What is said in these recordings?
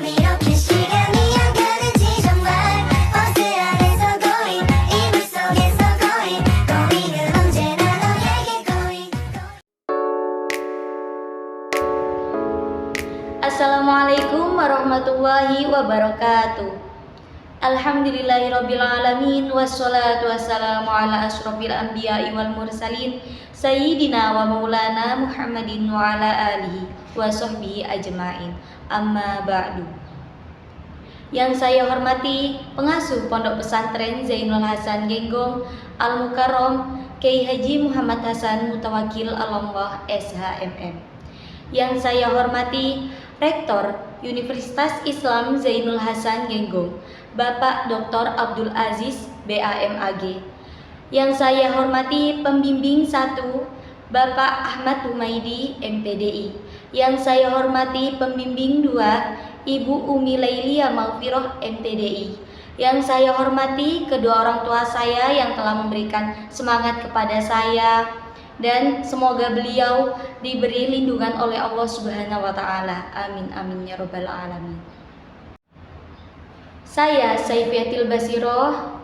이렇게 시간이 안 가는지 정말 버스 안에서 고인 이불 속에서 고인 고인은 언제나 너에게 고인 Assalamualaikum warahmatullahi wabarakatuh. Alhamdulillahirrabbilalamin. Wassalatu wassalamu ala ashrafil anbiya'i wal mursalin Sayyidina wa maulana Muhammadin wa ala alihi wa sahbihi ajma'in. Amma ba'du. Yang saya hormati pengasuh Pondok Pesantren Zainul Hasan Genggong Al-Mukarram Kiai Haji Muhammad Hasan Mutawakil Allallah SHMM. Yang saya hormati Rektor Universitas Islam Zainul Hasan Genggong Bapak Dr. Abdul Aziz BAMAG. Yang saya hormati Pembimbing 1 Bapak Ahmad Humaidi MPDI. Yang saya hormati Pembimbing 2 Ibu Umi Lailia Maghfirah MPDI. Yang saya hormati kedua orang tua saya yang telah memberikan semangat kepada saya, dan semoga beliau diberi lindungan oleh Allah Subhanahu wa taala. Amin amin ya rabbal alamin. Saya Saifiatil Basiroh,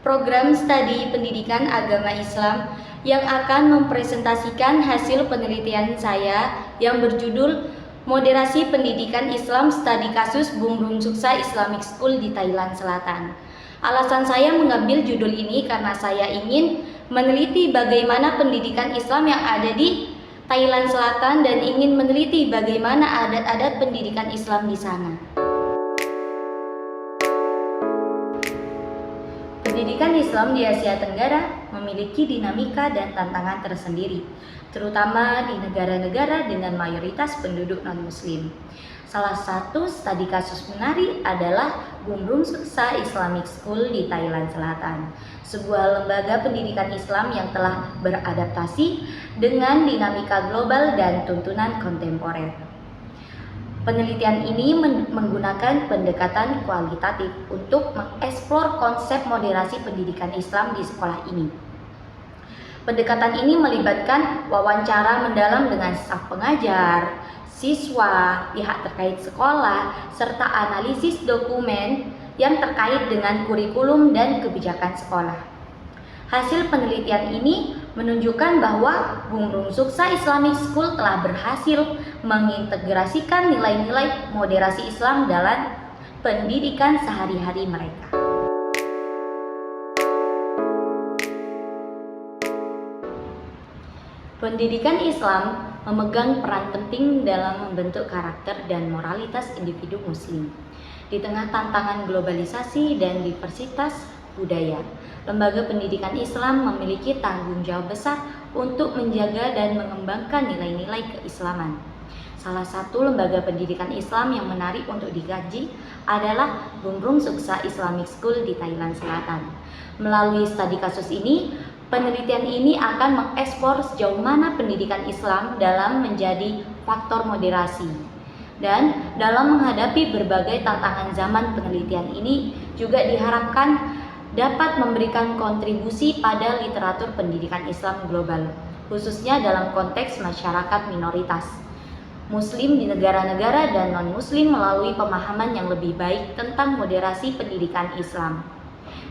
program studi pendidikan agama Islam, yang akan mempresentasikan hasil penelitian saya yang berjudul Moderasi Pendidikan Islam Studi Kasus Bung Rung Suksa Islamic School di Thailand Selatan. Alasan saya mengambil judul ini karena saya ingin meneliti bagaimana pendidikan Islam yang ada di Thailand Selatan dan ingin meneliti bagaimana adat-adat pendidikan Islam di sana. Pendidikan Islam di Asia Tenggara memiliki dinamika dan tantangan tersendiri, terutama di negara-negara dengan mayoritas penduduk non-Muslim. Salah satu studi kasus menarik adalah Bung Rung Suksa Islamic School di Thailand Selatan, sebuah lembaga pendidikan Islam yang telah beradaptasi dengan dinamika global dan tuntunan kontemporer. Penelitian ini menggunakan pendekatan kualitatif untuk mengeksplor konsep moderasi pendidikan Islam di sekolah ini. Pendekatan ini melibatkan wawancara mendalam dengan staf pengajar, siswa, pihak terkait sekolah, serta analisis dokumen yang terkait dengan kurikulum dan kebijakan sekolah. Hasil penelitian ini menunjukkan bahwa Bung Rung Suksa Islamic School telah berhasil mengintegrasikan nilai-nilai moderasi Islam dalam pendidikan sehari-hari mereka. Pendidikan Islam memegang peran penting dalam membentuk karakter dan moralitas individu Muslim. Di tengah tantangan globalisasi dan diversitas budaya, lembaga pendidikan Islam memiliki tanggung jawab besar untuk menjaga dan mengembangkan nilai-nilai keislaman. Salah satu lembaga pendidikan Islam yang menarik untuk dikaji adalah Bung Rung Suksa Islamic School di Thailand Selatan. Melalui studi kasus ini, penelitian ini akan mengeksplor sejauh mana pendidikan Islam dalam menjadi faktor moderasi. Dan dalam menghadapi berbagai tantangan zaman, penelitian ini juga diharapkan dapat memberikan kontribusi pada literatur pendidikan Islam global, khususnya dalam konteks masyarakat minoritas Muslim di negara-negara dan non-Muslim melalui pemahaman yang lebih baik tentang moderasi pendidikan Islam.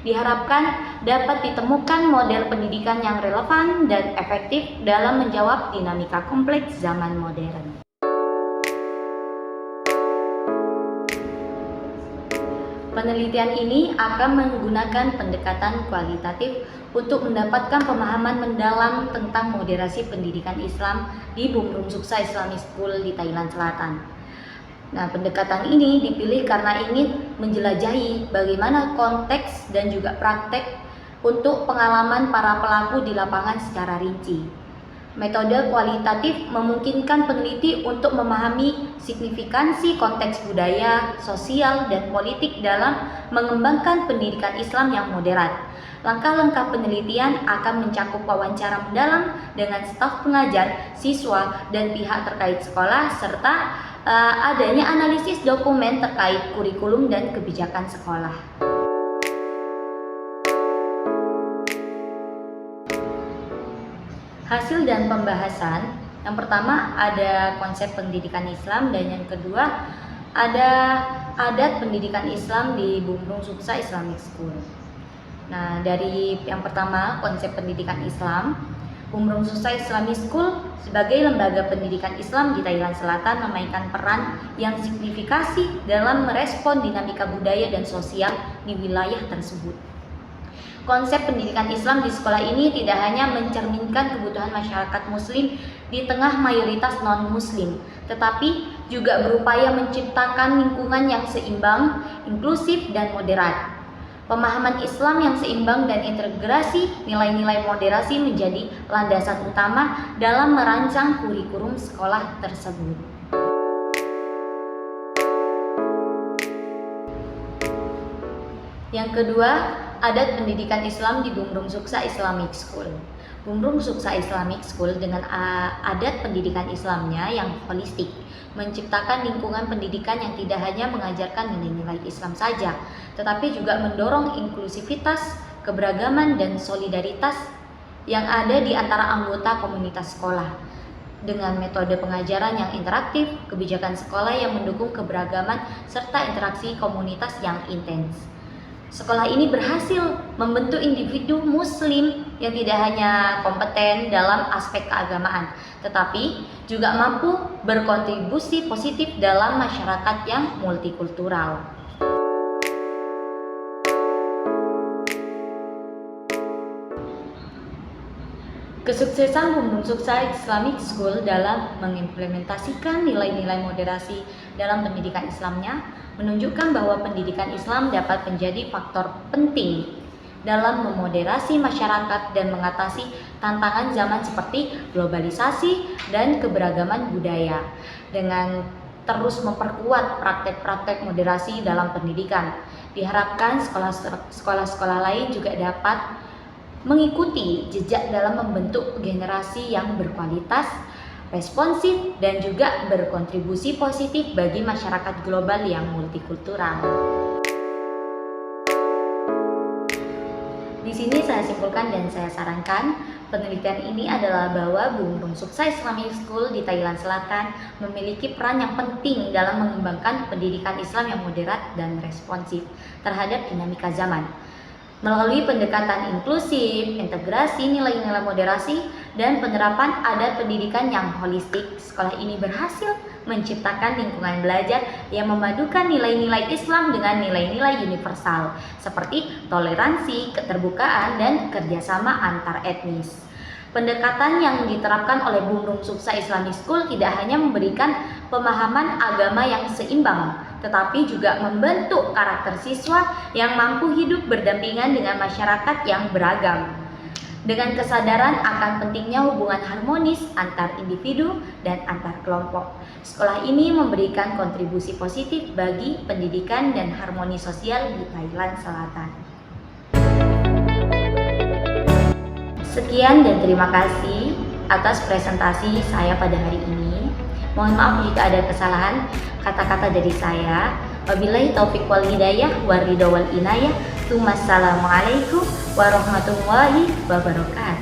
Diharapkan dapat ditemukan model pendidikan yang relevan dan efektif dalam menjawab dinamika kompleks zaman modern. Penelitian ini akan menggunakan pendekatan kualitatif untuk mendapatkan pemahaman mendalam tentang moderasi pendidikan Islam di Bung Rung Suksa Islamic School di Thailand Selatan. Nah, pendekatan ini dipilih karena ingin menjelajahi bagaimana konteks dan juga praktek untuk pengalaman para pelaku di lapangan secara rinci. Metode kualitatif memungkinkan peneliti untuk memahami signifikansi konteks budaya, sosial, dan politik dalam mengembangkan pendidikan Islam yang moderat. Langkah-langkah penelitian akan mencakup wawancara mendalam dengan staf pengajar, siswa, dan pihak terkait sekolah, serta adanya analisis dokumen terkait kurikulum dan kebijakan sekolah. Hasil dan pembahasan, yang pertama ada konsep pendidikan Islam, dan yang kedua ada adat pendidikan Islam di Bumrung Suksa Islamic School. Nah, dari yang pertama, konsep pendidikan Islam. Bumrung Suksa Islamic School sebagai lembaga pendidikan Islam di Thailand Selatan memainkan peran yang signifikasi dalam merespon dinamika budaya dan sosial di wilayah tersebut. Konsep pendidikan Islam di sekolah ini tidak hanya mencerminkan kebutuhan masyarakat Muslim di tengah mayoritas non-Muslim, tetapi juga berupaya menciptakan lingkungan yang seimbang, inklusif, dan moderat. Pemahaman Islam yang seimbang dan integrasi nilai-nilai moderasi menjadi landasan utama dalam merancang kurikulum sekolah tersebut. Yang kedua, adat pendidikan Islam di Bumrung Suksa Islamic School. Bumrung Suksa Islamic School dengan adat pendidikan Islamnya yang holistik menciptakan lingkungan pendidikan yang tidak hanya mengajarkan nilai-nilai Islam saja, tetapi juga mendorong inklusivitas, keberagaman, dan solidaritas yang ada di antara anggota komunitas sekolah. Dengan metode pengajaran yang interaktif, kebijakan sekolah yang mendukung keberagaman, serta interaksi komunitas yang intens. Sekolah ini berhasil membentuk individu Muslim yang tidak hanya kompeten dalam aspek keagamaan, tetapi juga mampu berkontribusi positif dalam masyarakat yang multikultural. Kesuksesan Bumrung Suksa Islamic School dalam mengimplementasikan nilai-nilai moderasi dalam pendidikan Islamnya menunjukkan bahwa pendidikan Islam dapat menjadi faktor penting dalam memoderasi masyarakat dan mengatasi tantangan zaman seperti globalisasi dan keberagaman budaya dengan terus memperkuat praktek-praktek moderasi dalam pendidikan. Diharapkan sekolah-sekolah lain juga dapat mengikuti jejak dalam membentuk generasi yang berkualitas, responsif, dan juga berkontribusi positif bagi masyarakat global yang multikultural. Di sini saya simpulkan dan saya sarankan, penelitian ini adalah bahwa Bumrung Suksa Islamic School di Thailand Selatan memiliki peran yang penting dalam mengembangkan pendidikan Islam yang moderat dan responsif terhadap dinamika zaman. Melalui pendekatan inklusif, integrasi nilai-nilai moderasi, dan penerapan adat pendidikan yang holistik, sekolah ini berhasil menciptakan lingkungan belajar yang memadukan nilai-nilai Islam dengan nilai-nilai universal seperti toleransi, keterbukaan, dan kerjasama antar etnis. Pendekatan yang diterapkan oleh Bumrung Suksa Islamic School tidak hanya memberikan pemahaman agama yang seimbang, tetapi juga membentuk karakter siswa yang mampu hidup berdampingan dengan masyarakat yang beragam. Dengan kesadaran akan pentingnya hubungan harmonis antar individu dan antar kelompok, sekolah ini memberikan kontribusi positif bagi pendidikan dan harmoni sosial di Thailand Selatan. Sekian dan terima kasih atas presentasi saya pada hari ini. Mohon maaf jika ada kesalahan kata-kata dari saya. Wabillahi taufiq wal hidayah wa ridha wal inayah. Wassalamualaikum warahmatullahi wabarakatuh.